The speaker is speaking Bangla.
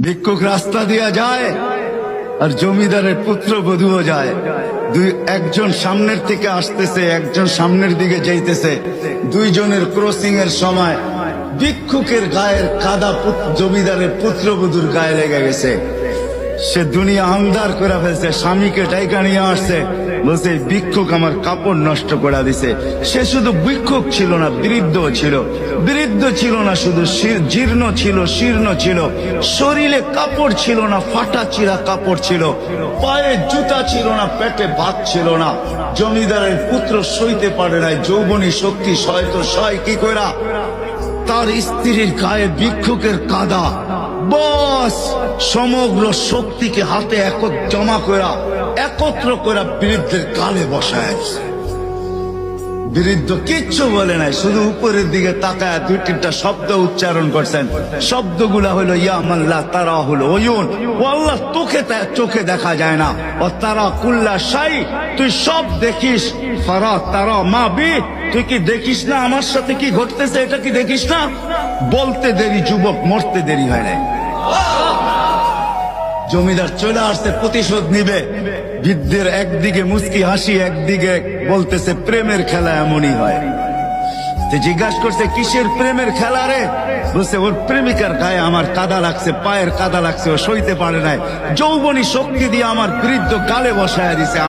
ভিক্ষুক রাস্তা দিয়া যায় আর জমিদারের পুত্রবধূও যায়। একজন সামনের থেকে আসতেছে, একজন সামনের দিকে যাইতেছে। দুইজনের ক্রসিং এর সময় ভিক্ষুকের গায়ের কাদা জমিদারের পুত্রবধূর গায়ে লেগে গেছে। সে দুনিয়া আন্দার করে ফেলছে, স্বামীকে টাইকা নিয়ে আসছে, বলছে ভিক্ষুক আমার কাপড় নষ্ট করে দিছে। সে শুধু ভিক্ষুক ছিল না, বৃদ্ধ ছিল। বৃদ্ধ ছিল না শুধু, জীর্ণ ছিল, শীর্ণ ছিল। শরীরে কাপড় ছিল না, ফাটা চিরা কাপড় ছিল। পায়ে জুতা ছিল না, পেটে ভাত ছিল না। জমিদারের পুত্র সইতে পারে নাই, যৌবনী শক্তি সয় কি কইরা তার স্ত্রীর গায়ে ভিক্ষুকের কাদা। বস সমগ্র শক্তিকে হাতে একত্র করা বৃদ্ধের গালে বসায়। বৃদ্ধ কিচ্ছু বলে নাই, শুধু উপরের দিকে তাকায় দুই তিনটা শব্দ উচ্চারণ করছেন। শব্দগুলা হলো ইয়া মাল্লা তারা হলো ওয়ুন, ও আল্লাহ চোখে দেখা যায় না। ও তারা কুল্লা শাই, তুই সব দেখিস। ফারা তারা মা বি, তুই কি দেখিস না আমার সাথে কি ঘটতেছে? এটা কি দেখিস না? বলতে দেরি যুবক, মরতে দেরি হয় নাই। জমিদার চলে আসছে, প্রতিশোধ নিবে। বৃদ্ধের একদিকে মুস্কি হাসি, একদিকে বলতেছে প্রেমের খেলা এমনই হয়। জিজ্ঞাসা করছে কিসের প্রেমের খেলা রে? বলছে ওর প্রেমিকার গায়ে আমার কাদা লাগছে, পায়ের কাদা লাগছে, ও সইতে পারে নাই। যৌবনী শক্তি দিয়ে আমার বৃদ্ধ গালে বসায় দিছে।